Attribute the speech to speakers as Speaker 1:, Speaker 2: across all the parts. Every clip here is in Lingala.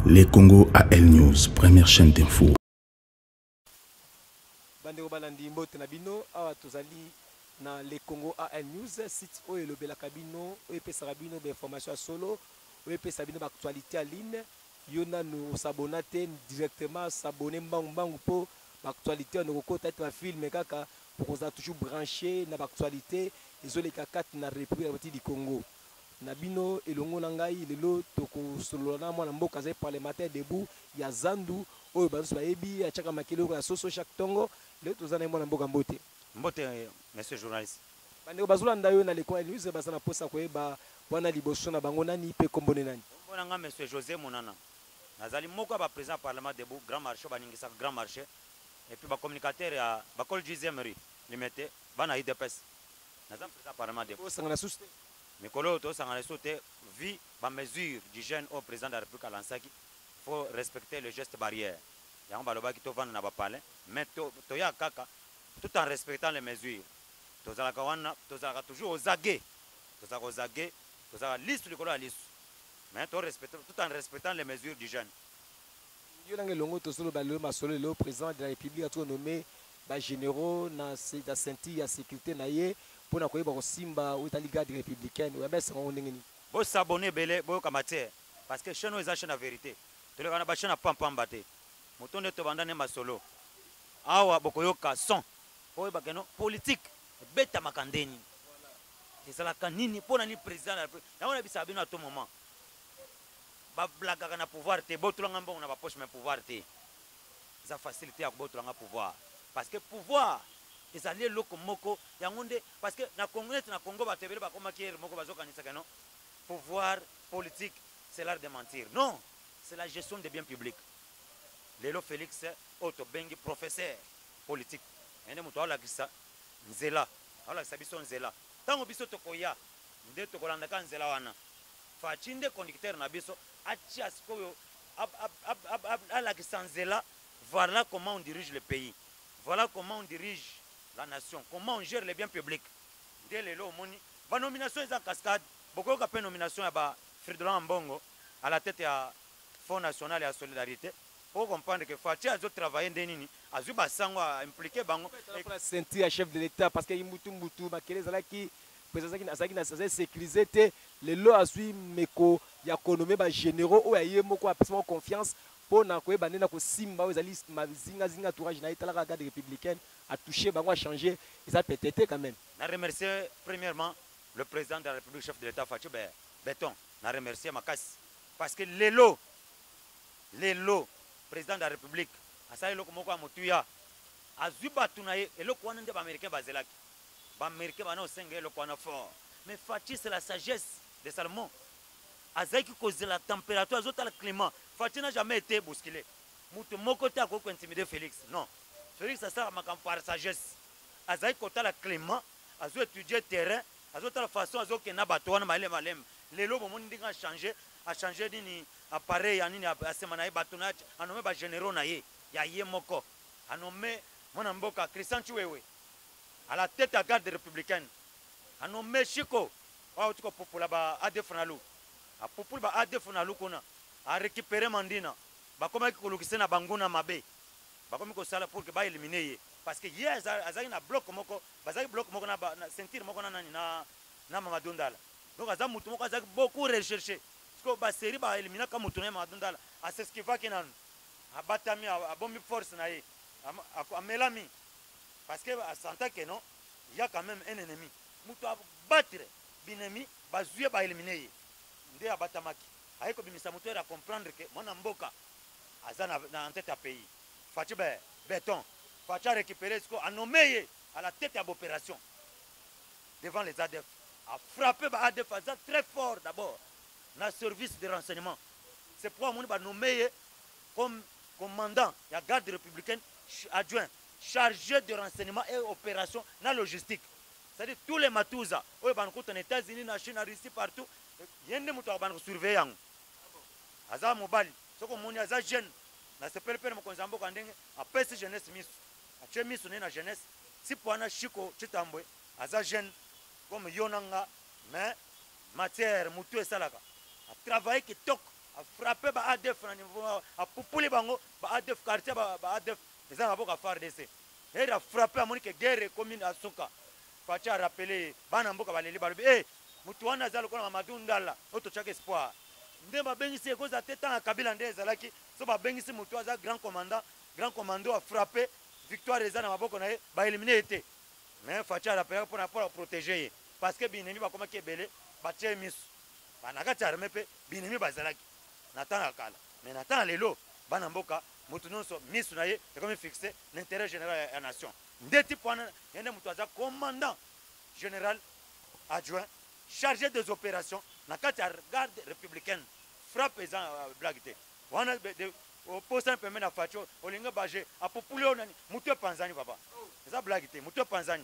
Speaker 1: Les Congo AL News, première chaîne d'info.
Speaker 2: Bandeko balandi mbote na bino awa tozali na Les Congo AL News site oyo elobelaka bino oyo epesaka bino information ya solo oyo epesaka bino actualité en ligne yo nanu osabona te directement s'abonner mbangu po actualité on okota te film kaka pour qu'on soit toujours branché na actualité ezoleka kati na République du Congo na bino elongo na ngai lelo tokosolola na mwana mboka azali parlementaire debout ya Zandu oyo bazoso bayebi achaka makeloko ya soso chaque tongo lelo tozana mwana mboka mbote
Speaker 3: monsieur journaliste
Speaker 2: bandeko bazolanda yo na lekwa news baza na posa koyeba wana liboso na bango nani mpe kombone nani
Speaker 3: mbonanga monsieur José Monana nazali moko ba président parlement debout grand marché baningisaka grand marché et puis ba communicateur ya bakol 10e rue limité bana IDPS nazali président parlement debout
Speaker 2: osangana suste
Speaker 3: mikolo to sangana sote vie ba mesure d'hygiène au président de la République alansaki faut respecter les gestes barrières yango balobaki to vanda na ba palais mais to ya kaka tout en respectant les mesures tozalaka wana tozalaka toujours aux aguets tozalaka liste likolo ya lisu mais tout en respectant les mesures d'hygiène
Speaker 2: yo nange longo tosolo balelo masolo le président de la République a tout nommé ba généraux na ceinture ya sécurité na ye pona koyeba ko simba ou tali garde républicaine ou besa ngo ndengeni
Speaker 3: bo s'abonner belé bo kamate parce que chaîne eza chaîne la vérité to le kana ba chaîne pampamba te motonde to bandane masolo awa bokoyoka son po ba keno politique beta makandeni ezala kanini pona ni président la yango na bisa bino à tout moment ba blaga na pouvoir te botulanga mbongo na ba poche mais pouvoir te za facilité ya botulanga pouvoir parce que pouvoir ezali loko moko yango nde parce que na Congo batebele ba koma kier moko bazokanisa keno pouvoir politique c'est l'art de mentir non c'est la gestion des biens publics lelo Félix Oto bengi professeur politique ene muto ala kisa nzela ala kisa biso nzela tango biso tokoya nde tokolanda ka nzela wana fachinde conducteur na biso achi askoyo ala kisa nzela voilà comment on dirige le pays voilà comment on dirige la nation comment on gère les biens publics nde lelo moni ba nomination eza cascade boko ka pe nomination ya ba Fridolin Mbongo à la tête ya Fonds national ya solidarité pour comprendre que Fachi a travaillé ndenini azuba sango impliqué bango
Speaker 2: pour sentir chef de l'état parce que mutu makele zalaki président azaki na sécuriser te lelo azui meko ya konomé ba généraux o ya yemoko a personne confiance pour na koyeba nena ko simba ezali zinga tourage na itala garde républicaine a touché bango a changé ça peut-être quand même
Speaker 3: na remercier premièrement le président de la République chef de l'état Fachi Béton na remercier makasi parce que lelo président de la République asali loko moko amotuya azuba tunaye eloko wana nde ba américain bazelaki ba américain bana osenga eloko wana fort mais Fachi c'est la sagesse de Salomon azaki cause la température azota le climat Fachi n'a jamais été bousculé mutu moko te akoko intimider Félix non Félix ça sert à par sagesse azaki kota la climat azo étudier terrain azota la façon azokena bato wana malem lelo bomoni ndinga a changé dini appareil anini asemana batuna a nommé ba généraux na ye ya ye moko a nommé mwana mboka Christian Chiwewe à la tête à garde républicaine a nommé Chiko wa tuko popula ba ADF nalu a popula ba ADF nalu kuna a récupérer Mandina ba koma ki kolukise na banguna mabe ba komi ko sala pour que ba éliminer ye parce que hier azaki na bloc moko bazaki bloc moko na sentir moko na nani na Mamadou Ndala donc aza mutu moko azaki beaucoup recherché parce que ba série ba éliminer ka mutu na Mamadou Ndala a c'est ce qui va kinanu abatami a bombi force na ye a melami parce que à senta que non il y a quand même un ennemi mutu a battre binemi bazuye ba éliminer ye nde abatamaki ayeko bimisa mutu à comprendre que mwana mboka aza na en tête à pays Fachi Béton Fachi a récupéré ce qu'on a nommé à la tête de l'opération devant les ADF a frappé les ADF très fort d'abord dans le service de renseignement c'est pourquoi on a nommé comme commandant de la garde républicaine adjoint chargé de renseignement et opération dans la logistique c'est-à-dire tous les matouza aux États-Unis, en Chine, en Russie, partout il y a des gens qui surveillent aza mobali soko moni aza jeune na sepele pele mokonza mboka ndenge apesi jeunesse misu ache misu na jeunesse si poana Chiko Chitambwe aza jeune comme yonanga mais matière mutu esalaka a travaillé kitoko a frappé ba ADF na niveau a populi bango ba ADF quartier ba ADF eza na boka FARDC et a frappé a monique guerre commune à Soka Fachi a rappelé bana mboka baleli balobi mutu wana za lokola Mamadou Ndala oto chaka espoir nde ba bengisi ekoza teta na Kabila nde ezalaki so ba bengisi mutu aza grand commando a frappé victoire eza na maboko na ye ba éliminer été mais Fachi a rappelé pour protéger parce que binemi ba koma kebele ba tie misu bana kati armée pe binemi bazalaki natana kala mais natana lelo bana mboka mutu nonso misu na ye et comme fixé l'intérêt général de la nation ndeti pwana yende mutu aza commandant général adjoint chargé des opérations na kati ya garde républicaine frappe eza blague te wana au poste un peu na facho olinga baje apopuli onani mutu panzani papa eza blague te mutu panzani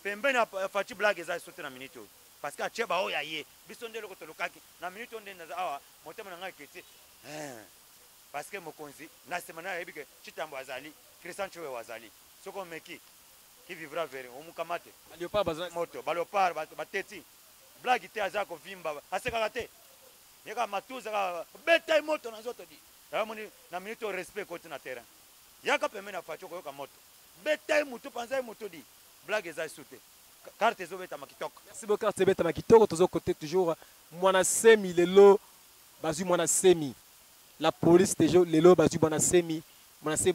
Speaker 3: pembeni fachi blague eza sote na minute parce que acheba oya ye biso ndelo ko tolokaki na minute onde na awa motema na ngai kiti parce que mokonzi na semana yebike chitambo azali Christian Chowe wazali soko meki qui vivra vers omukamate
Speaker 2: Léopard bazana
Speaker 3: moto balopar bateti blague te aza ko vimba aseka te yeka matuza beta moto na zoto di ramoni na minute respect côté na terrain yaka pembeni na facho ko yoka moto beta mutu panza moto di blague eza soute carte zo beta makitoko.
Speaker 2: Merci beaucoup carte beta makitoko tozo côté toujours mwana semi lelo bazu mwana semi la police toujours lelo bazu mwana semi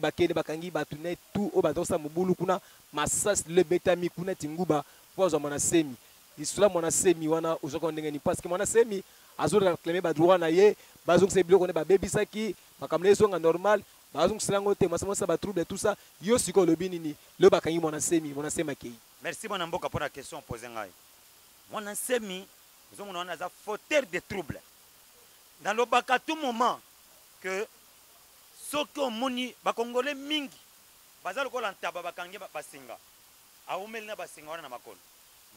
Speaker 2: bakende bakangi batune tout o badosa mobulu kuna masas le betami kuna tinguba pozo mwana semi isula mwana semi wana uzoko ndenge ni parce que mwana semi azo réclamer ba droit na ye bazong se biloko ne ba bebisaki makamle zonga normal bazong silango te masamosa ba trouble tout ça yo siko lobi nini le bakangi mwana semi akei.
Speaker 3: Merci mwana mboka pour la question posée ngai mwana semi zongo na za fauteur de trouble dans le baka tout moment que soki omoni bakongole mingi baza lokola ntaba bakangi basinga aumeli na basinga wana na makolo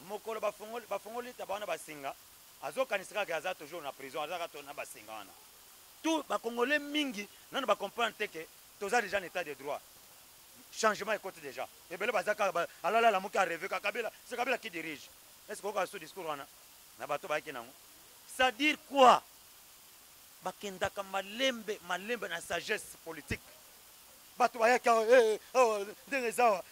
Speaker 3: mokolo bafongoli taba wana basinga azokanisaka ke aza toujours na prison azaka to na basinga wana tout bakongole mingi nano bacomprendre te ke toza déjà en état de droit changement écoute déjà ebele bazaka alala la moki arrêvé Kabila c'est Kabila qui dirige est-ce que oka so discours wana na bato baiki nango ça dire quoi bakendaka malembe na sagesse politique bato bayaka ndenge zawa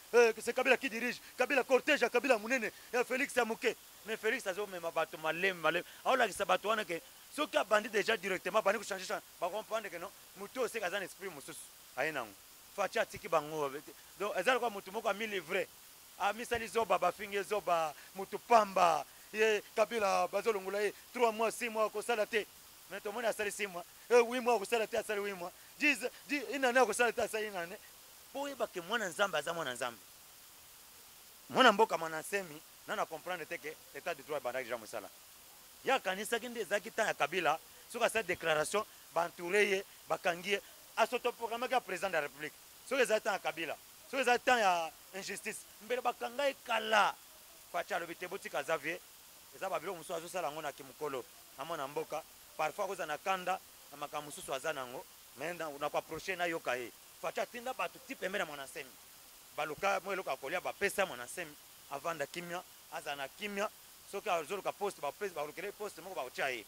Speaker 3: c'est Kabila qui dirige Kabila cortège Kabila munene ya Félix Amuke mais Félix azomema bato malembe aolakisa bato wana ke soki abandi déjà directement bandi kochanger bakomprendre ke non mutu oseka aza na esprit mosusu aye nango faci atiki bango donc ezala kwa mutu moko ami livré amisali zoba bafingi zoba mutu pamba ye Kabila bazolongola ye 3 mois 6 mois kosala te mais tout le monde a salé 6 mois 8 mois kosala te asali 8 mois 10 inane kosala te asali inane po yeba ke mwana nzambe aza mwana nzambe mwana mboka mwana semi nana comprendre te ke état de droit bandaki déjà mosala ya kanisa kinde ezaki temps ya Kabila soki asala déclaration bantouré ye bakangi ye asotoproclamaki ya président de la république soki ezali temps ya Kabila soki ezali temps ya injustice mbele bakanga ye kala faci alobi te botika Xavier eza babilo mosusu azosala yango na kimokolo na mwana mboka parfois koza na kanda na makambo mosusu aza nango mais na koaproche na yoka ye faci atinda bato ti pembeni ya mwana semi baluka mo eloko akolia bapesa mwana semi avanda kimia aza na kimia soki azoluka poste balukele poste moko bakotia ye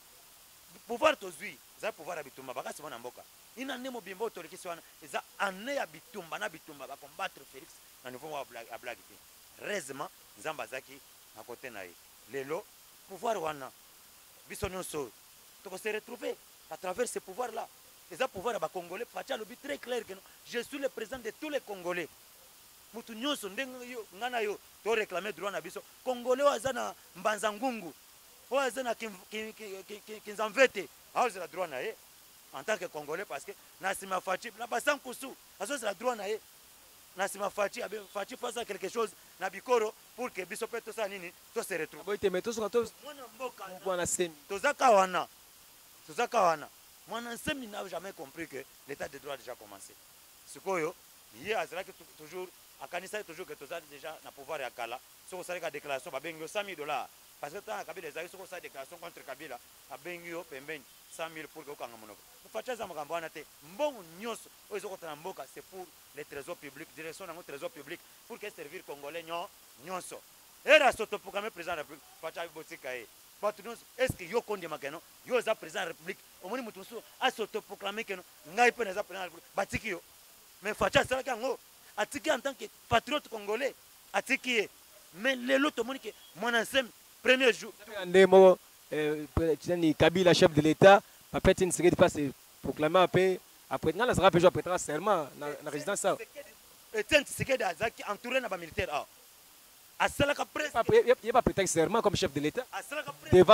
Speaker 3: pouvoir tozwi eza pouvoir ya bitumba bakasi mwana mboka ina nde mobimba otolekisi wana eza ane ya bitumba na bitumba bacombattre Félix na niveau ya blague te heureusement nzambe azaki na kote na ye lelo pouvoir wana biso nyonso tokose retrouver à travers ce pouvoir là eza pouvoir ya bacongolais faci alobi très clair que non je suis le président de tous les congolais mutu nyonso ndenge nga na yo to réclamer droit na biso congolais oyo aza na mbanza ngungu oyo aza na kinzamvete aozela droit na ye en tant que congolais parce que na nsima faci na basankusu azozela droit na ye na nsima faci faza quelque chose na bikoro pour que biso mpe tosala nini tose retrouve mwana mboka tozaka wana mwana nsemi n'a jamais compris que l'état de droit a déjà commencé sikoyo ye azalaki toujours akanisaki toujours que toza déjà na pouvoir ya kala soki osalika déclaration babengi yo 100 000 $, parce que tant ya Kabila ezalaki soki osala déclaration contre Kabila abengi yo pembeni 100 000 pour que okanga monoko faci aza makambo wana te mbongo nyonso oyo ezokota na mboka c'est pour le trésor public direction nango trésor public pour que servir congolais nyonso era sotoproclame président de la République faci abotika ye est-ce que yo kondima keno yo za président de la république omoni mutu musu s'autoproclamer keno ngai pe na président de la république batiki yo mais facha sala kango atiki en tant que patriote congolais atiki mais lelo to moni ke mwana nsem premier jour
Speaker 2: ndemo ni Kabila chef de l'état peut-être une série de pas se proclamer après après ngala sera peut prêter serment na résidence ça
Speaker 3: Etienne Tshisekedi azaki entouré na ba militaire ah asalaka presque
Speaker 2: il a pas prêté serment comme chef de l'état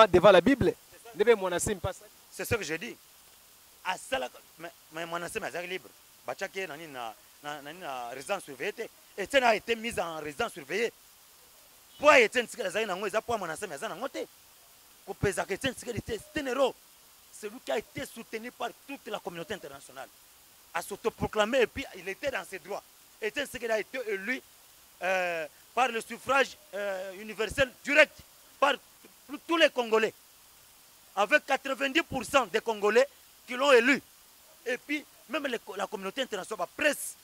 Speaker 2: devant la Bible devait Mwanasem pas.
Speaker 3: C'est ce que je dis asalaka mais Mwanasem azaki libre bachaki nani na résidence surveillée Etienne a été mis en résidence surveillée pour Etienne Tshisekedi azaki nango eza pour Mwanasem azana ngote ko pesa que Etienne Tshisekedi c'était un héros. C'est lui qui a été soutenu par toute la communauté internationale à s'autoproclamer et puis il était dans ses droits. Etienne Tshisekedi a été élu par le suffrage universel direct par tous les Congolais, avec 90% des Congolais qui l'ont élu. Et puis, même la communauté internationale, la presse,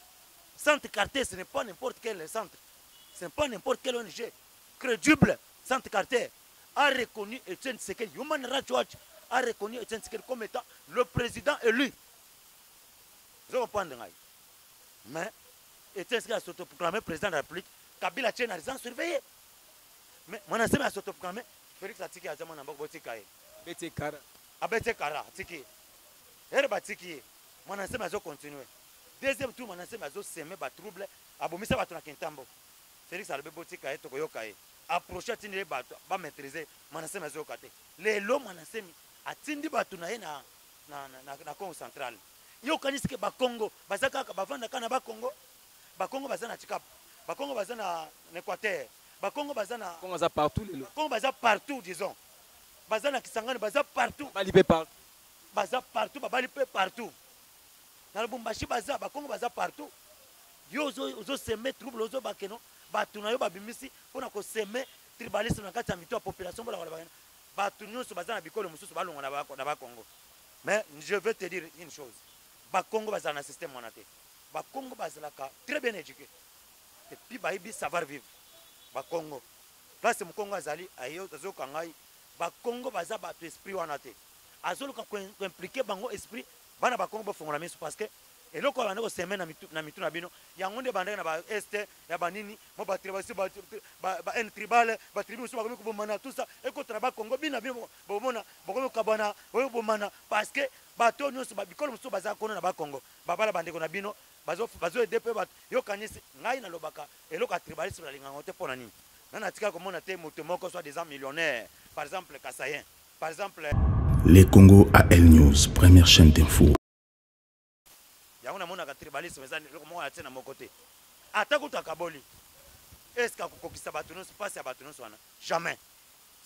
Speaker 3: Centre Carter, ce n'est pas n'importe quel centre, ce n'est pas n'importe quel ONG crédible. Centre Carter a reconnu Etienne Tshisekedi, Human Rights Watch a reconnu Etienne Tshisekedi comme étant le président élu. Vous comprenez? Mais Etienne Tshisekedi a s'autoproclamé président de la République. Kabila tient à résidence surveillée. Mais Mwanasem a s'autoproclamé. Félix Atiki a dit que Botika est.
Speaker 2: Bete Kara.
Speaker 3: Abete Kara, Tiki. Herba Tiki. Mwanasem a continué. Deuxième tour, Mwanasem a semé des troubles. Abomisa Batuna Kintambo. Félix a Botika est Tokoyoka est. Approché Tindi va maîtriser Mwanasem a Zokate. Les lots Mwanasem a Tindi Batuna na Congo central. Yo kanisi ke Bakongo, bazaka bavanda kana Bakongo. Bakongo bazana Chikap. Bakongo bazana Équateur. Bakongo bazana
Speaker 2: Congo za partout les lots.
Speaker 3: Bakongo baza partout disons. Bazana Kisangani baza partout.
Speaker 2: Balibé partout.
Speaker 3: Baza partout, babalipe partout. Dans le Bumbashi baza Bakongo baza partout. Yo zo semer trouble ozo bakeno. Batuna yo babimisi pona ko semer tribalisme na kati ya mito population bola bana. Batu nyonso bazana bikolo mususu balonga na Bakongo. Mais je veux te dire une chose. Bakongo bazana système monaté. Bakongo bazalaka très bien éduqué. Et puis baïbi savoir vivre. Bakongo. Place Mukongo azali ayo tazoka ngai. Bakongo baza batu esprit wanate. Azoluka ko impliquer bango esprit bana Bakongo bafongola miso parce que eloko bana ko semaine na mitu na bino yango nde banda na ba este ya banini mo ba tribasi ba en tribal ba tribu so ba ko bomana tout ça e ko traba Kongo bina bino bomona boko kabana o bomana parce que bato nyonso ba bikolo muso baza kono na Bakongo babala bandeko na bino bazo aider pe bato yo kanisi ngai na lobaka eloko tribalisme na linga ngote pona nini nana tika ko mona te moto moko soit des millionnaires par exemple Kasayen par exemple
Speaker 1: Les Congo AL News, première chaîne d'info.
Speaker 3: yango na mona ka tribalisme ezali eloko moko na tena moko te atako takaboli est-ce que kokokisa bato nyonso pasi ya bato nyonso wana jamais.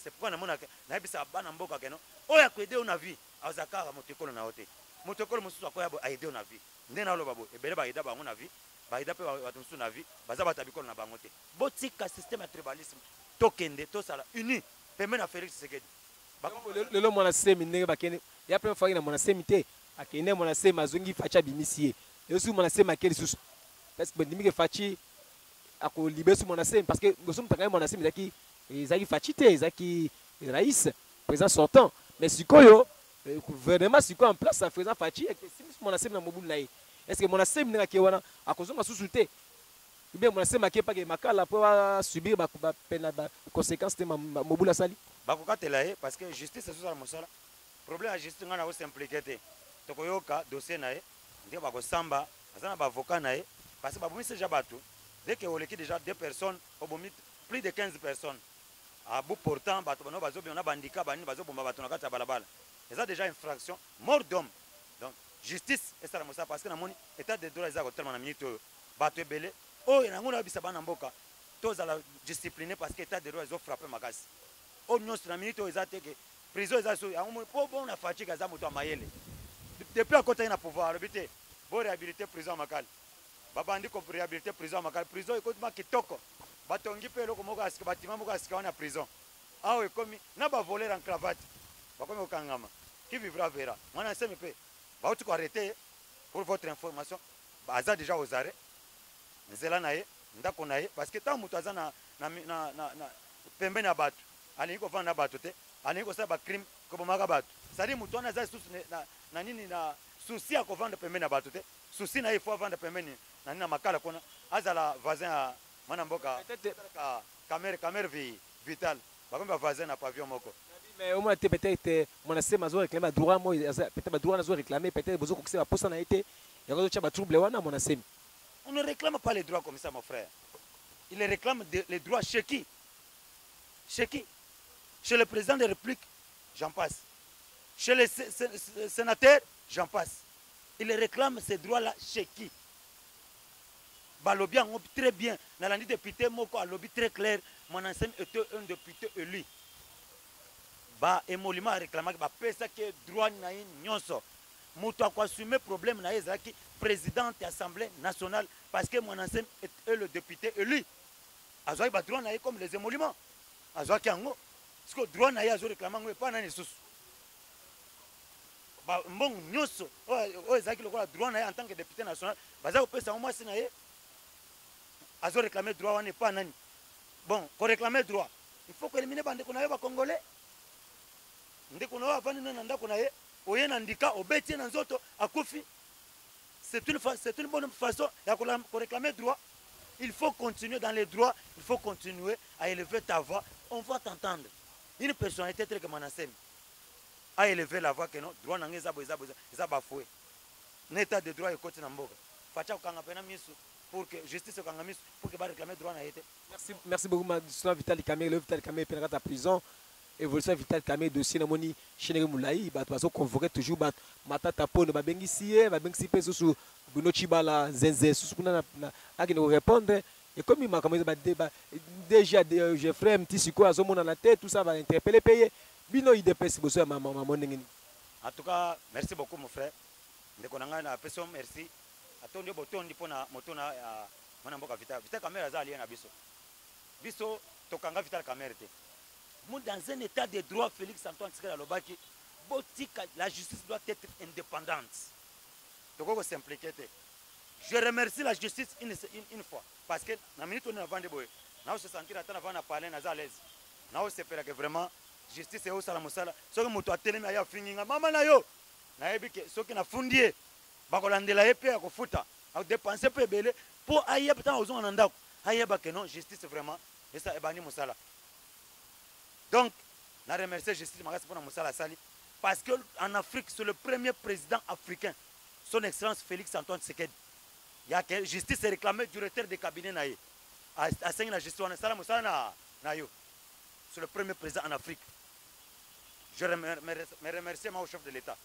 Speaker 3: C'est pourquoi na mona na ebisa bana mboka keno oya ko aider na vie azakaka motekolo na hote motekolo mususu akoya aider na vie ndena lo babo ebele ba aider bango na vie ba aider pe bato mususu na vie baza batabikolo na bango te botika système ya tribalisme tokende tosala uni pemena Félix Tshisekedi
Speaker 2: le lot Mwanasem ndenge bakene ya première fois na Mwanasem te akene Mwanasem azongi facha bimisie yesu Mwanasem akeli susu parce que ndimi ke fachi ako libesu Mwanasem parce que gosom takay Mwanasem zaki fachi te zaki rais président sortant mais sikoyo gouvernement sikoyo en place en faisant fachi et si Mwanasem na mobulu nae est-ce que Mwanasem ndenge ke wana akozonga susu te ou bien Mwanasem akepa ke makala pour subir ba pena ba conséquences de mobulu sali
Speaker 3: bakokatela ye parce que justice ezozala mosala problème ya justice ngai na kosimplike te tokoyoka dossier na ye ndenge bakosamba aza na baavocat na ye parce que babomisi deja bato dès que oleki déjà 2 personnes obomi plus de 15 personnes à bout portant bato bano bazobima bandika banini bazobomba bato na kati ya balabala eza déjà infraction mort d'homme donc justice esala mosala parce que namoni état de droit eza kotelema na minute oyo bato ebele oyo nango nayebisa bana mboka tozala discipliné parce que état de droit ezofrappe makasi oyo nyonso na minute oyo eza te ke prison eza so yango mpo bona fatigue aza moto ya mayele depuis akotaki na pouvoir alobi te boréhabilité prison ya makali babandi koréhabilité prison ya makali prison ekotima kitoko batongi mpe eloko moko asika batima moko asika wana ya prison awa ekomi na bavoler en cravate bakomi kokangama qui vivra verra mwana nsemi mpe bauti koarrete pour votre information aza déjà aux arrêts nzela na ye ndako na ye parce que ntango moto aza na pembeni ya bato alingi kovanda na bato te ane ko sa ba crime ko bomaka bato sadi mutu wana za susu na nini na souci ya kovanda pembeni na bato te souci na ye faut vendre pembeni na nini na makala kona azala voisin ya mwana mboka camere vital bakomba voisin na pavillon moko.
Speaker 2: Mais au moins peut-être mon assez mazo réclamer droit moi peut-être droit nazo réclamer peut-être besoin que c'est posa na été il y a d'autres trouble wana mon assez.
Speaker 3: On ne réclame pas les droits comme ça mon frère. Il réclame les droits chez qui? Chez qui? Chez le président de la République, j'en passe. Chez les sénateurs, j'en passe. Il réclame ces droits-là chez qui? Balobi a très bien. Dans l'année député, Moko a lobby très clair. Mon ancien était un député élu. Ba émolument a réclamé que pesa que droit na nyonso. Muto a assumé problème na ezaki président de l'Assemblée nationale parce que mon ancien est le député élu. Azoi ba droit na comme les émoluments. Azoi ki ango. Parce que droit na azo réclamé ngo pas na ni susu. Ba mbong nyonso o ezaki lokola droit na en tant que député national baza ko pesa au moins na ye. Azo réclamer droit wana pas nani. Bon, pour réclamer droit, il faut que éliminer bande konaye ba congolais. Ndeko na wafani na ndako na ye, oye na ndika obeti na nzoto akufi. C'est une bonne façon de réclamer droit. Il faut continuer dans les droits, il faut continuer à élever ta voix, on va t'entendre. Une personnalité telle que Manassem a élevé la voix que non, droit n'a pas bafoué. L'état de droit est côté Namboga. Facha kanga pena misu pour que justice kanga misu pour que ba réclamer droit na été.
Speaker 2: Merci beaucoup Madison Vital Kamé, le Vital Kamé pénera ta prison. Évolution Vital Kamé dossier namoni chenere moulayi ba baso convoquer toujours ba matata pone ba bengisi pe sous Bruno Chibala zenze sous kuna na akino répondre et comme il m'a commencé ba débat déjà Geoffrey Mtisiko azomona na tête tout ça va interpeller payer bino IDPS boso maman ndengeni.
Speaker 3: En tout cas, merci beaucoup mon frère. Ndeko nanga na peso merci. Atondi botondi pona motona mwana mboka Vital Kamé azali na biso. Biso tokanga Vital Kamé te. Dans un état de droit, Félix Antoine Tshisekedi Alobaki, la justice doit être indépendante. Donc, s'impliquer. Je remercie la justice une fois. Parce que, dans la minute où on a vendu, on se sentir à parler, on est à l'aise. On se fait que vraiment, justice est au Salamosala. Ce que je suis télé, je suis maman nayo. Ce qui est fondé, bakolandela épée à kofuta, à dépenser peu belé pour aïe peut-être aux ondako. Aïe que non, justice vraiment, et ça est banni mosala. Donc, je remercie la justice pour Moussala Sali parce qu'en Afrique, c'est le premier président africain, son excellence Félix Antoine Tshisekedi. Il y a que justice est réclamée du directeur de cabinet naïe. À la justice, c'est le premier président en Afrique. Je remercie mon chef de l'État.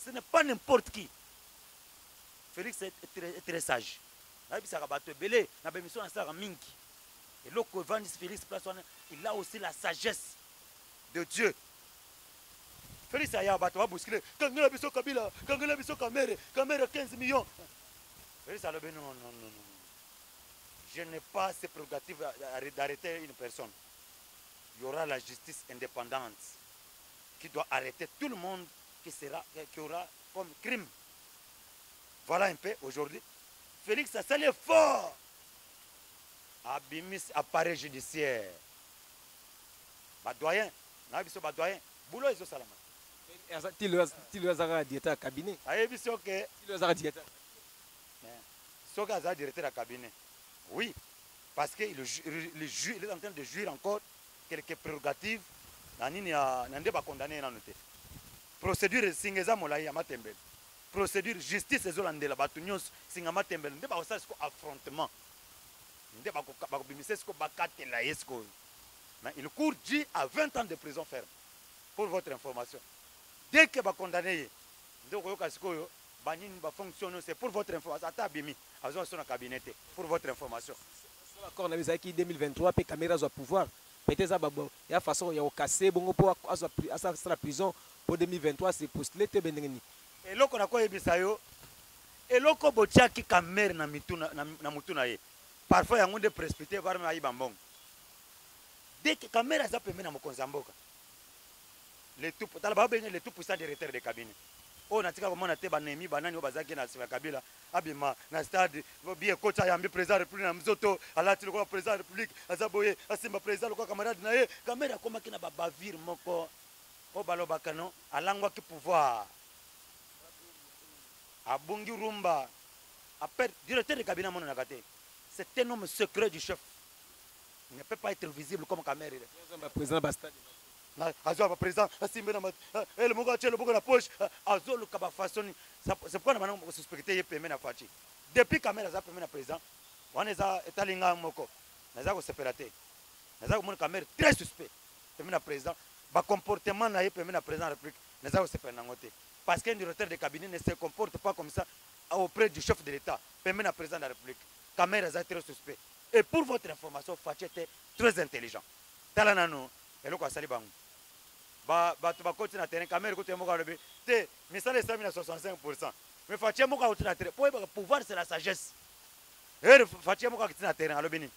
Speaker 3: Ce n'est pas n'importe qui. Félix est très sage. Et l'autre Félix, il a aussi la sagesse de Dieu. Félix Aya va bousculer. Kangela biso Kabila, Kangela biso Kamere, Kamere 15 millions. Félix Alobe non. Je n'ai pas ces prérogatives d'arrêter une personne. Il y aura la justice indépendante qui doit arrêter tout le monde qui aura comme crime. Voilà un peu aujourd'hui. Félix a salé fort. Abimis appareil judiciaire. Badoyen. Badoyen. Boulot est au Salama.
Speaker 2: Tu le as directeur cabinet.
Speaker 3: Tu
Speaker 2: le as directeur.
Speaker 3: Ce qu'il a directeur cabinet. Oui. Parce qu'il est en train de jouir encore quelques prérogatives. Il a condamné. Procédure Singeza Molaï Amatembel. Procédure justice et Zolandela Batunios Singamatembel. Il n'y a pas affrontement. Il court à 20 ans de prison ferme. Pour votre information. Dès que vous condamné, c'est pour votre information. Pour votre information.
Speaker 2: L'accord en 2023, puis caméras au pouvoir. Peut-être qu'il y a façon de casser la prison pour 2023, c'est postulé.
Speaker 3: Et là, on a quoi et là, on a qui caméra na mutuna. Parfois, il y a des précipités vers le Bambong. Dès que la caméra est permis dans mon Konzamboka, les tout puissants directeurs de cabinet. On a dit que mon até banemi banani obazaki na sima kabila abima na stade bien coach ya mbi président république na mzoto alati le président république azaboye asimba président le camarade na ye caméra koma kina babavir moko o balobaka no alangwaki pouvoir abungi rumba après directeur de cabinet mon nakate. C'est un homme secret du chef. Il ne peut pas être visible comme caméra.
Speaker 2: Président Bastade.
Speaker 3: Azo président asimbe na le moko achelo boko na poche azo le kaba façon c'est pourquoi na bango suspecté yepeme na fachi depuis caméra za peme na président wana za etalinga moko naza ko separater naza ko mon caméra très suspect peme na président ba comportement na yepeme na président de la République naza ko separater ngote parce qu'un directeur de cabinet ne se comporte pas comme ça auprès du chef de l'État peme na président de la République caméra za très suspect et pour votre information fachi était très intelligent talanano eloko asali bango bato bakoti na terrain caméra kote moko alobi te misala esami na 65%. Mais fatie moko akoti na terrain po pouvoir c'est la sagesse. Fatie moko akoti na terrain alobi ni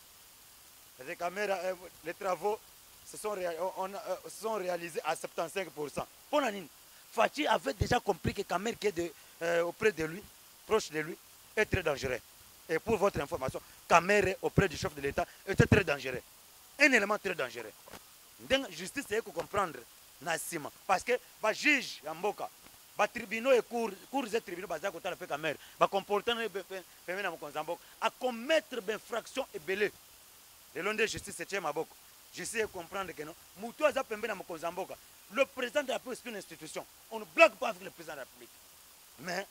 Speaker 3: les caméras les travaux se sont réalisés à 75%. Pour nani Fatie avait déjà compris que caméra qui est auprès de lui, proche de lui, est très dangereux. Et pour votre information, caméra auprès du chef de l'État était très dangereux. Un élément très dangereux. Donc justice c'est que comprendre Nassima. Parce que les juges Yamboka, les tribunaux et cours et tribunaux, les comportements à commettre des infractions et belé. Le long de justice, c'est Maboko. Justice comprendre que non. Le président de la République, c'est une institution. On ne blague pas avec le président de la République. Mais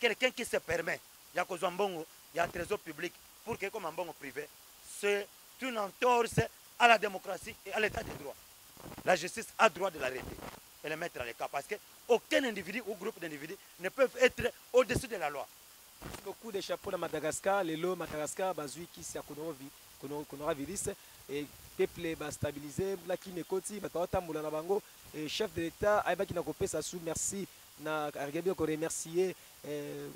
Speaker 3: quelqu'un qui se permet, il y a il y a un trésor public pour que comme un bon privé, c'est une entorse à la démocratie et à l'état de droit. La justice a droit de l'arrêter et le mettre à l'écart parce qu'aucun individu ou groupe d'individus ne peuvent être au-dessus de la loi.
Speaker 2: Merci beaucoup de chapeaux à Madagascar. Les lots Madagascar, Bazui qui s'est coronavirus et peuple va stabiliser. La qui ne côté, Batata Moulana Bango et chef de l'État, Aïba qui n'a coupé sa sous. Merci. Na Argabio ko remercier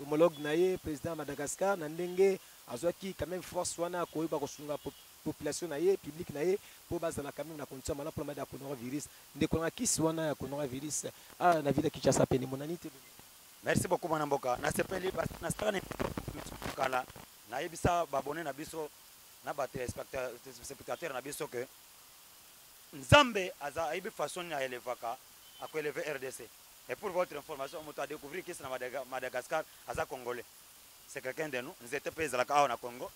Speaker 2: homologue naie président Madagascar Nandenge Azwaki quand même force wana ko ba ko sunga population naie public naie pour bazala quand même na condition mana pour mada coronavirus ndeko na kisi wana ya coronavirus na ville Kinshasa peni monanité.
Speaker 3: Merci beaucoup mwana mboka na sepeli na stana kala na yebisa babone na biso na ba téléspectateurs na biso que Nzambe aza aibi façon ya elevaka à élever RDC. Et pour votre information, on a découvert que c'est Madagascar, Aza Congolais. C'est quelqu'un de nous. Nous étions pays à la Congo.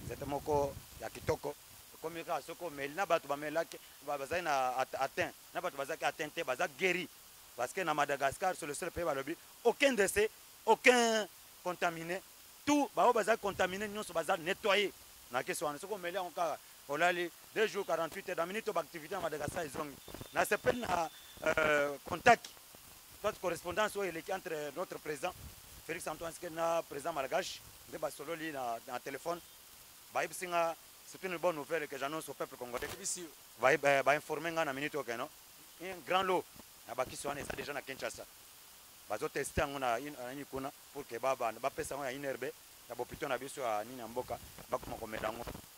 Speaker 3: Nous étions moko ya kitoko. Comme il y a soko mais na batu bamela baza na atteint. Na batu baza atteint te baza guéri. Parce que na Madagascar c'est le seul pays où aucun décès, aucun contaminé. Tout baza contaminé, nous baza nettoyé. Na question soko mela on ka olali 2 jours 48 heures dans minute d'activité à Madagascar ils ont na s'appelle na contact. Notre correspondance entre notre président Félix Antoine Skena, président malgache, de Basololi dans téléphone. C'est une bonne nouvelle que j'annonce au peuple congolais. Va informer dans minute un grand lot qui sont déjà à Kinshasa. Va tester pour que baba pesa une herbe, la bopito na biso à Nina Mboka,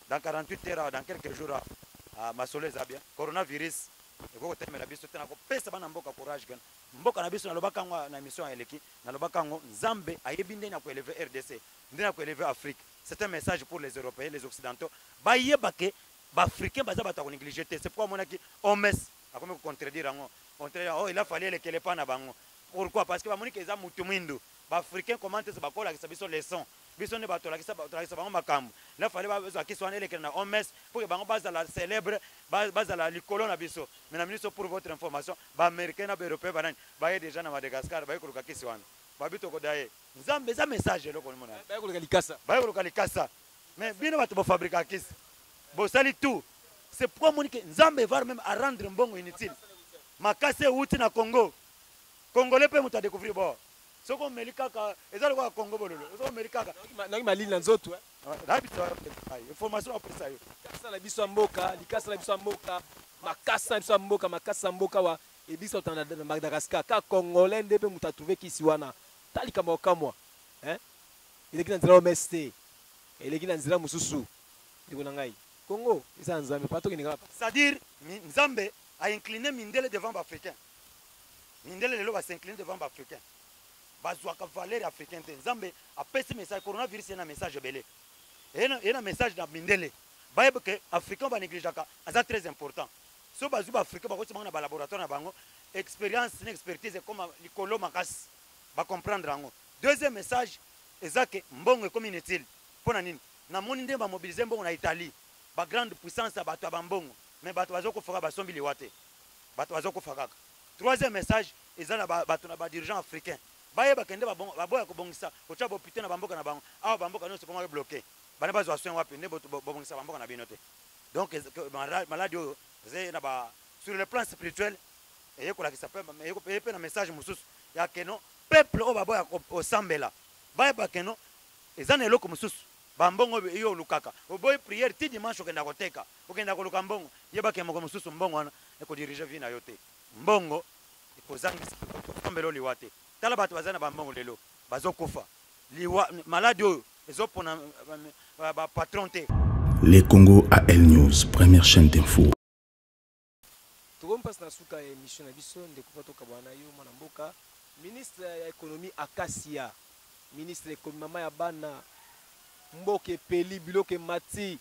Speaker 3: dans 48 heures, dans quelques jours à Masolé Zabia, coronavirus. Eko temela biso tena ko pesa bana mboka courage kan mboka na biso na lobaka ngwa na mission ya eleki na lobaka ngo Nzambe ayebi ndena ko élever RDC ndena ko élever Afrique. C'est un message pour les Européens, les Occidentaux. Ba yebake ba africain baza bata ko négliger. C'est pourquoi monaki omes a comme contredire ngo. Oh il a fallu les kele pa na bango. Pourquoi? Parce que ba moniki eza mutu mwindu. Ba africain comment se ba kola ki biso leçon. Biso ne bato la ki sa bango makambo. Il a fallu ba ki soane les na omes pour que bango baza la célèbre base la likolo na biso. Mesdames et messieurs, pour votre information, les Américains et les Européens sont déjà à Madagascar, ils sont déjà à Madagascar. Nzambe za message là comme mona.
Speaker 2: Ba ko likasa.
Speaker 3: Ba ko likasa. Mais bien bato ba fabriquer kisi. Bo sali tout. C'est pourquoi Monique Nzambe va même à rendre mbongo inutile. Makase uti na Congo. Congolais peut muta découvrir bo. Soko melikaka ezali kwa Congo bololo. Soko melikaka.
Speaker 2: Na mali na nzoto
Speaker 3: information après ça.
Speaker 2: Likasa na biso mboka, likasa na biso mboka. Makasa biso mboka, makasa mboka wa ebiso tanda na Madagascar. Ka Congolais ndebe muta trouver kisi wana. Talika mokamwa. Il est qui dans omeste. Il est qui dans nzira mususu. Ndiko nangai. Congo, isa Nzambe pato kinga.
Speaker 3: C'est-à-dire Nzambe a incliné Mindele devant l'Africain. Mindele lelo va s'incliner devant l'Africain. Bazwaka valeur africaine Nzambe a passé message coronavirus c'est un message belé. Et un message dans Mindele. Baye que africain va négliger ka, c'est très important. So bazuba africain ba ko na laboratoire na bango expérience na expertise comme likolo makasi ba comprendre yango. Deuxième message ezake mbongo comme inutile pona nini na moni nde ba mobiliser mbongo na Italie ba grande puissance ya bato ba mbongo mais bato bazoko faka ba sombi liwate bato bazoko faka. Troisième message ezana bato na ba dirigeants africains baye bakende ba boya ko bongisa ocha bo putain na bamboka na bango awa bamboka no se comment bloquer bana bazwa soin wapi nde bo bongisa bamboka na binote. Donc maladie c'est sur le plan spirituel et ko la qui s'appelle mais na message mususu ya keno peuple o baboya ko sambela baye bakeno ezana eloko mususu bambongo iyo lukaka oboy prière ti dimanche okenda koteka okenda koluka mbongo yeba ke moko mususu mbongo wana eko diriger vie na yote mbongo ikozangisa sambelo liwate tala bato bazana bambongo lelo bazokufa liwa malade oyo ezopona ba patron te.
Speaker 1: Les Congo AL News, première chaîne d'info.
Speaker 2: Tukompas na suka émission na biso ndekufa to kabwana yo mwana mboka ministre ya économie Akasia ministre ekomi mama ya bana mboke peli biloke mati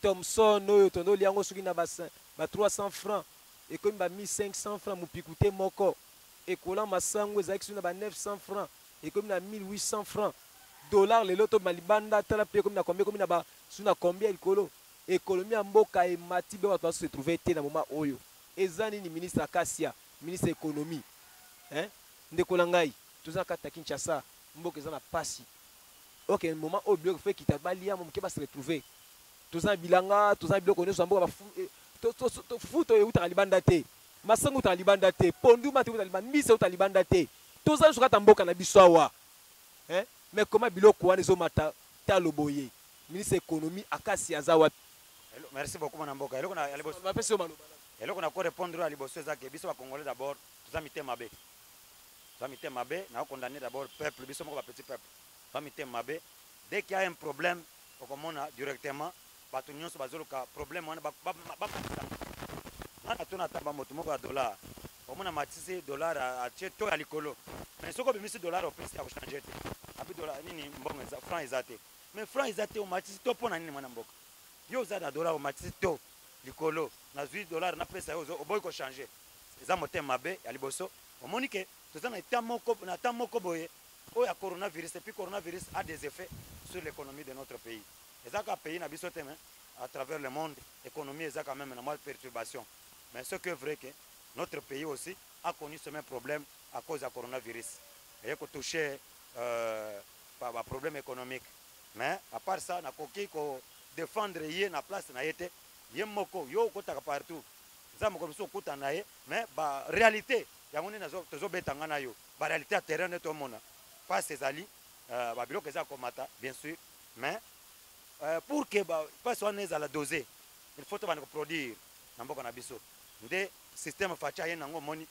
Speaker 2: Thomson oyo tondo liango soki na ba 300 francs ekomi ba 1500 francs mupikute moko ekola masango ezaki na ba 900 francs ekomi na 1800 francs dollar lelo to malibanda tala pe ekomi na combien ekomi na ba suna combien likolo économie ya mboka e mati be bato se trouver te na moment oyo ezani ni ministre Akasia ministre économie ndekola ngai tozaka ta Kinshasa mboka ezana pasi. Ok, moment au bloc fait qui t'a balia mon va se retrouver. Tous en bilanga, tous en bloc on est sur mboka to foot ou talibanda te. Masangu talibanda te, pondu mati talibanda, mise talibanda te. Tous en sur mboka na bisawa. Mais comment biloko wana zo mata ta loboye. Ministre économie Akasia zawa.
Speaker 3: Merci beaucoup mon mboka. Eloko na aliboso.
Speaker 2: Ma pese maloba.
Speaker 3: Eloko na ko répondre à liboso ezake biso ba congolais d'abord, tous en mité mabe. Famité Mabé, nous avons condamné d'abord le peuple, nous sommes un petit peuple. Famité Mabé, dès qu'il y a un problème, on a directement, nous avons un problème, on a un dollar. On a matissé dollar à Tcheto à l'icolo. Mais ce qu'on a mis ce dollar au prix, c'est à changer. Franc exacté. Mais franc exacté, on matisse tout pour l'année. Yo za dollar au matisse tout l'icolo. On a 8 dollars, on a payé ça au boy qu'on changer. Les amotés Mabé, à Liboso, on monique. Tout na tamoko boye o ya coronavirus et puis coronavirus a des effets sur l'économie de notre pays. Et ça qu'a pays na biso teme à travers le monde, l'économie est quand même en perturbation. Mais ce que est vrai que notre pays aussi a connu ce même problème à cause du coronavirus. Et il a touché par un problème économique. Mais à part ça, na koki ko défendre yé na place na yete yé moko yo kota partout. Ça moko biso kota na yé mais ba réalité yangoni nazo tozo betanga na yo ba réalité à terrain ne to mona pas ces ali ba biloko za komata bien sûr mais pour que ba pas soit neza la doser il faut to ba produire na mboka na biso nde système facha ye nango moni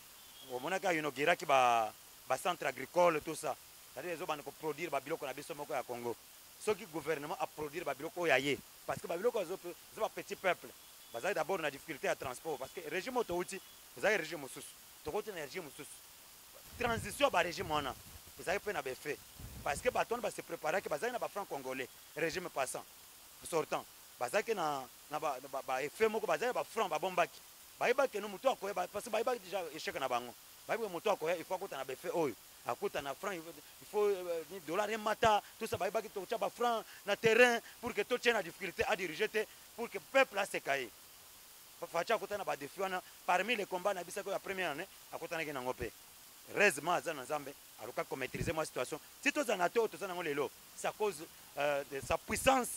Speaker 3: mona ka yuno giraki ba centre agricole tout ça c'est-à-dire zo ba produire ba biloko na biso moko ya Congo ce qui gouvernement a produire ba biloko ya ye parce que ba biloko zo ba petit peuple ba d'abord na difficulté à transport parce que régime auto-outil vous avez régime sous tokote na régime sous transition ba régime wana vous avez fait na fait parce que baton ba se préparer que bazali na ba franc congolais régime passant sortant bazaki na ba effet moko bazali ba franc ba bombaki ba ibaki no muto akoya parce que ba ibaki déjà échec na bango ba ibaki muto akoya il faut akuta na fait oyo akuta na franc il faut ni dollar et mata tout ça ba ibaki to cha ba franc na terrain pour que tout tient la difficulté à diriger pour que peuple a se cailler. Facha kutana ba défi wana parmi les combats na bisako ya première année akutana kina ngope heureusement azana nzambe aluka ko maîtriser ma situation si to zana to zana ngolelo c'est à cause de sa puissance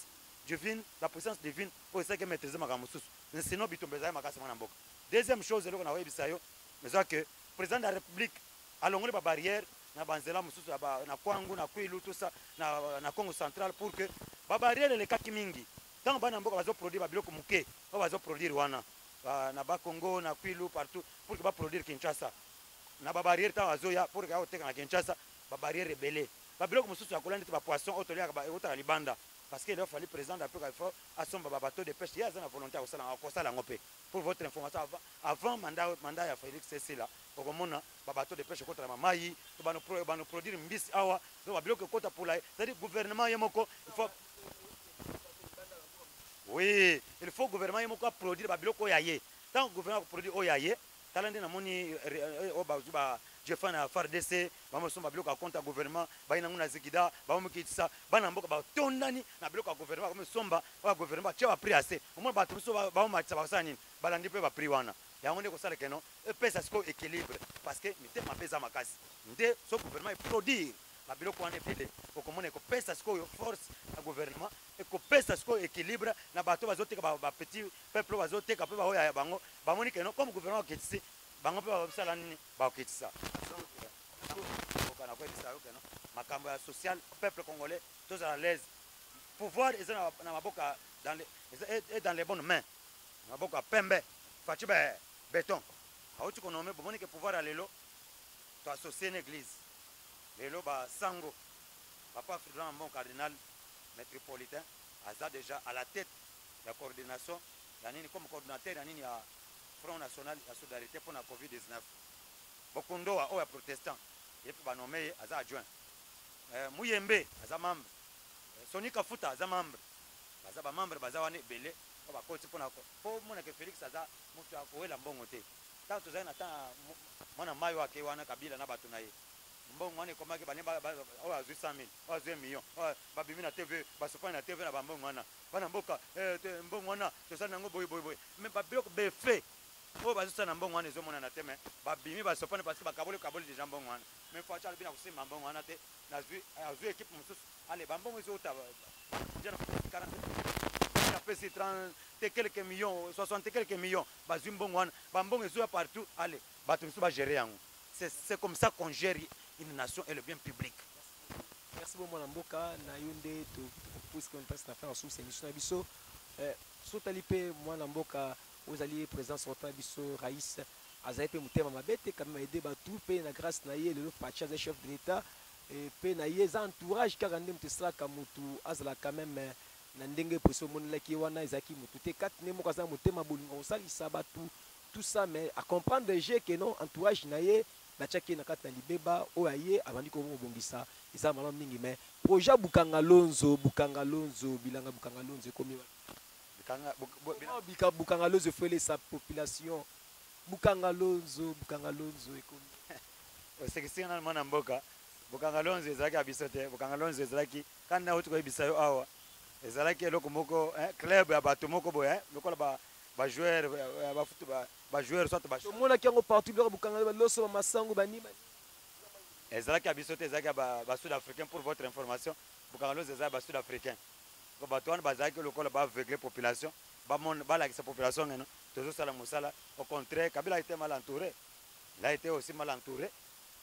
Speaker 3: divine la puissance divine pour ça que maîtriser ma mususu sinon bitombe za makasi mwana mboka. Deuxième chose eloko na webisa yo mais que président de la république alongole ba barrière na banzela mususu na kwangu na kwilu tout ça na Congo central pour que ba barrière les kaki mingi tant bana mboka bazo produire ba biloko muke bazo produire wana na ba Congo na Kwilu partout pour que ba produire Kinshasa na ba barrière ta wazoya pour que aoteka na Kinshasa ba barrière rebelle ba biloko mususu ya kolanda ba poisson otolia ba ota libanda parce que il a fallu président d'après qu'il faut asomba ba bateau de pêche il y a une volonté à ça la ngopé pour votre information avant mandat ya Félix Cécile au komona ba bateau de pêche kota na mai to ba no produire mbisi awa to ba biloko kota pour la c'est-à-dire gouvernement yemoko il faut. Oui, il faut que le gouvernement produire des biloko yaye. Tant que le gouvernement produit oyaye, talande na moni o ba jefa na FARDC bamo somba biloko compte gouvernement baina nguna zikida bamo kitisa bana mboka ba tondani na biloko gouvernement comme somba ba gouvernement tia ba prix assez au moins ba tuso bamo matsa ba sani balandi pe ba prix wana ya ngone ko sala keno e pesa siko équilibre parce que mite mapeza makasi nde so gouvernement e produire la biloko wana pile okomona ko pesa siko force na gouvernement e ko pesa siko équilibre na bato bazoteka ba petit peuple bazoteka pe ba hoya bango bamoni keno comme gouvernement kitisi bango pe ba sala nini ba kitisa makambo ya social peuple congolais tous à l'aise pouvoir est dans maboka dans les bonnes mains maboka pembe fachibe béton auti konome bomoni que pouvoir à lelo to associer une église lelo ba sango papa Frédéric bon cardinal métropolitain aza déjà à la tête de la coordination yanini comme coordinateur yanini ya Front National de Solidarité pour la COVID-19 bokondo o ya protestant et puis banomé aza adjoint Muyembe aza membre Sonika Futa aza membre baza ba membre baza wane belé ba koti pona po mona ke Félix aza mutu akoela mbongo te tant tozali na tant mwana mayo ake wana kabila na bato na ye mbongo wana komaki bane o azu 100,000 o azu 1 million ba bimi na TV ba sopana na TV na ba mbongo wana bana mboka mbongo wana tozali nango boy mais ba biloko be fait o bazusa na mbongo wana ezomona na teme ba bimi ba sopana parce que ba kaboli déjà mbongo wana mais faut acha bina kusema mbongo wana te na azu équipe mususu allez ba mbongo ezota jana 40 pesi 30 quelques millions 60 quelques millions bazwi mbongo wana ba mbongo ezoya partout allez bato misu ba gérer yango c'est comme ça qu'on gère une nation et le bien public.
Speaker 2: Merci beaucoup mon mboka na yonde to puisque on passe na faire sous émission na biso sotali pe mwana mboka ozali président sortant biso Raïs azali pe mutema mabete quand même aider batu pe na grâce na ye le parti as chef de l'état et pe na ye za entourage car ndem tesla kamutu azala quand même na ndenge poso monelaki wana ezaki mutu te kat ne moko za mutema bolingo osalisa batu tout ça mais à comprendre déjà que non entourage na ye bachaki na kata libeba oyaye abandi ko bongisa isa mala mingi mais projet Bukanga Lonzo bilanga Bukanga Lonzo komi Bukanga Lonzo fele sa population Bukanga Lonzo ekomi
Speaker 3: osekisina mwana mboka Bukanga Lonzo ezalaki abisote Bukanga Lonzo ezalaki kana uti ko ibisayo awa ezalaki eloko moko club ya bato moko boye lokola ba joueur ba foot ba joueur soit ba
Speaker 2: mona ki ngo partout le Bukanga loso masango banima
Speaker 3: ezalaki abisote ezalaki ba sud africain pour votre information Bukanga Lonzo ezalaki ba sud africain ko bato wana bazalaki lokola ba aveugler population ba mon ba la population ngeno tozo sala musala au contraire Kabila a été mal entouré il a été aussi mal entouré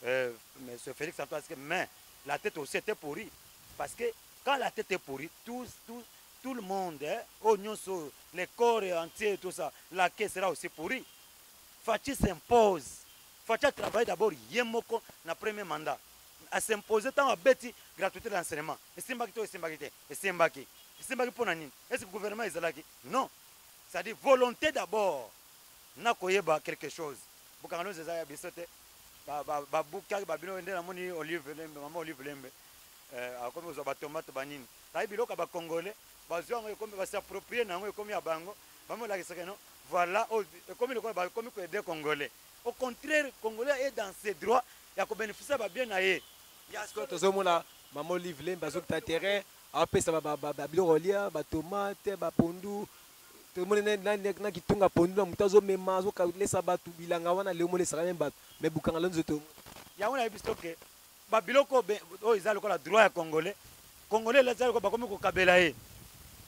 Speaker 3: mais ce Félix Antoine mais la tête aussi était pourrie parce que quand la tête est pourrie tout le monde, les corps entiers, tout ça, la caisse sera aussi pourrie. Fachi s'impose. Fachi travaille d'abord Yemoko dans le premier mandat. À s'imposer tant à bêti gratuité de l'enseignement. Et c'est Mbaki pour Nani. Est-ce que le gouvernement est là? Non. C'est-à-dire volonté d'abord. N'a pas quelque chose. Bukanga Lonzo ezaya bisote. Babuka babino ndela moni olive lembe, maman olive lembe. Comme aux tomates banine. Ça biloko ba congolais. Va s'approprier nango comme ya bango bamo la kisakeno voilà comme le comme aider congolais au contraire congolais est dans ses droits ya ko bénéficier ba bien na ye
Speaker 2: ya ce que tozomona maman livre lemba zo ta terrain apesa ba biloko lia ba tomate ba pondu to mona na kitunga pondu na mutazo mema zo ka lesa batu bilanga wana le mo lesa même batu mais Bukanga Lonzo to
Speaker 3: ya wana bistoke ba biloko o izalo ko la droit ya congolais la zalo ko ba comme ko kabela ye.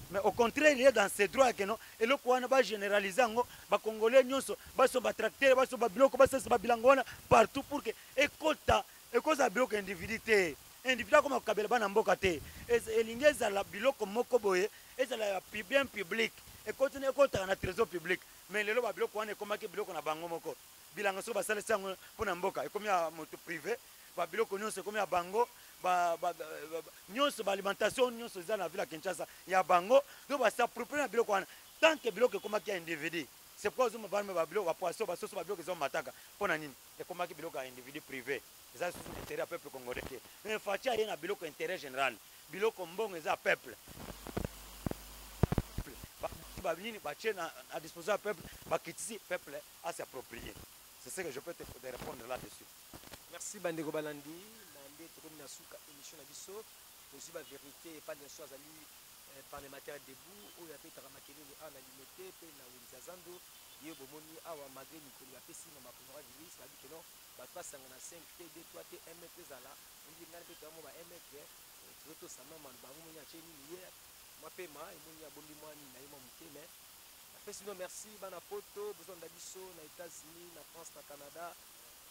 Speaker 3: Mais au contraire, il est dans ses droits que non. Et le quoi va généraliser les Congolais, ils sont tractés, ils sont biloko, ils sont bilangona partout pour que écota, écosa biloko individualité, individu comme kabela bana mboka te. Et l'ingéza la biloko moko boye, et la bien public. Et continue écota na trésor public. Mais le lo biloko wana comme que biloko na bango moko. Bilanga so basala sango pour na mboka. Et comme ya moto privé, ba biloko nyonso comme ya bango. Nyonso alimentation nyonso za na ville à Kinshasa ya bango do ba s'approprier na biloko wana tant que biloko komaki ya individu c'est pourquoi zo mabana ba biloko ba poisson ba soso ba biloko zo mataka pona nini e komaki biloko ya individu privé ça c'est intérêt à peuple congolais mais facha ye na biloko intérêt général biloko mbongo za peuple ba nini ba tient à disposition peuple ba kitisi peuple à s'approprier C'est ce que je peux te répondre là-dessus.
Speaker 2: Merci Bandeko Balandi. Nande tokomi na suka émission na biso. Aussi ba vérité pas bien sûr azali parlementaire debout oyo apetaka makelele a na limité pe na Winza Zando. Ye bomoni awa magre Nikoli apesi na makonora virus ba bi keno ba pasanga na 5 T 2 3 T M T zala. Ndi ngana pe to mo ba M T toto sama man ba mo nya cheni ye. Moi pema e mo nya bombi mwani na yemo mukeme. Apesi no merci bana poto besoin d'abiso na États-Unis, na France, na Canada.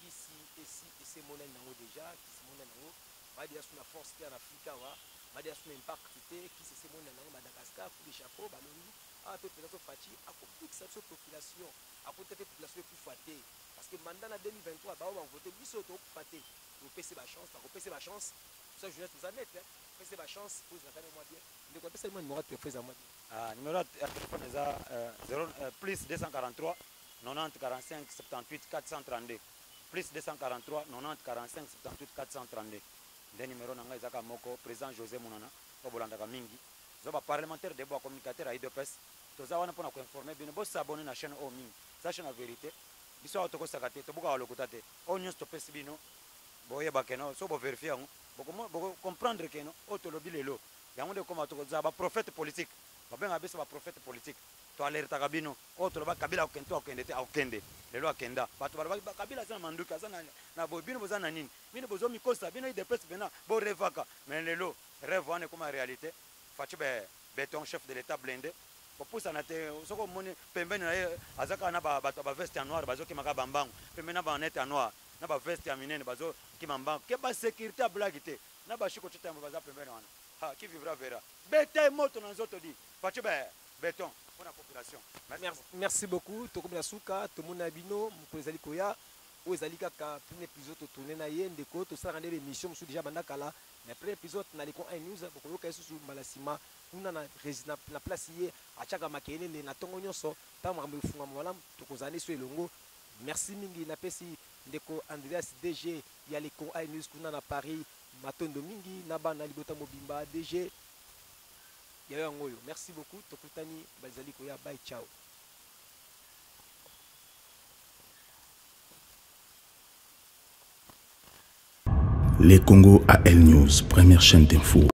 Speaker 2: Ici et c'est mon nango déjà qui c'est mon nango va dire sur la force qui en Afrique wa va dire sur l'impact qui c'est mon nango Madagascar pour les chapeaux baloni a peu peut-être fati a compris que cette population a peut-être population plus fatée parce que mandat en 2023 ba on voter biso to faté au PC ba chance au PC ba chance ça jeunesse nous a mettre PC ba chance pose la quand moi bien de quoi PC moi numéro de téléphone moi
Speaker 3: numéro de téléphone est 0 plus 243 90 45 78 432 plus 243 90 45 78 432 nde numéro nanga ezaka moko président José Munana obolandaka mingi zoba parlementaire de bois communicateur à IDPS toza wana pona ko informer bino bo s'abonner na chaîne o mingi sa chaîne la vérité biso auto sakate to buka lokuta te o news to pesi bino boye bakeno so bo vérifier boko comprendre que no auto lobi lelo yango de koma to za ba prophète politique ba benga biso ba prophète politique to alerta kabino auto loba kabila okento okende te okende lelo akenda bato ba kabila za manduka za na bo bino boza na nini bino bozo mikosa bino IDPS bena bo revaka mais lelo rêve wane comme réalité fachi béton chef de l'état blindé pour pousser na te soko moni pembeni na azaka na bato ba veste en noir bazo ki maka bambango pembeni na ba net en noir na ba veste ya minene bazo ki mambango ke ba sécurité a blague te na ba shiko tete baza pembeni wana ha qui vivra verra bété moto na nzoto di fachi béton pour la population.
Speaker 2: Merci beaucoup. Tokomi Asuka, Tomona Bino, Moukozali Koya, Ozali Kaka, premier épisode de tourner na yen, Deko, tout ça rendait l'émission, sous déjà Bandakala. Mais premier épisode, na l'école 1 news, Bokolo Kaïsou sous Malasima, on a la place hier, à Tchaka Makene, les Natongo Nyoso, Tamrambe Fungamolam, Tokozane sur Longo. Merci Mingi, Napesi, Deko, Andreas DG, il y a l'école 1 news, qu'on a à Paris, Matondo Mingi, Nabana Libota Mobimba, DG. Merci beaucoup. Tokutani Bazali Koya. Bye, ciao.
Speaker 1: Les Congo AL News, première chaîne d'info.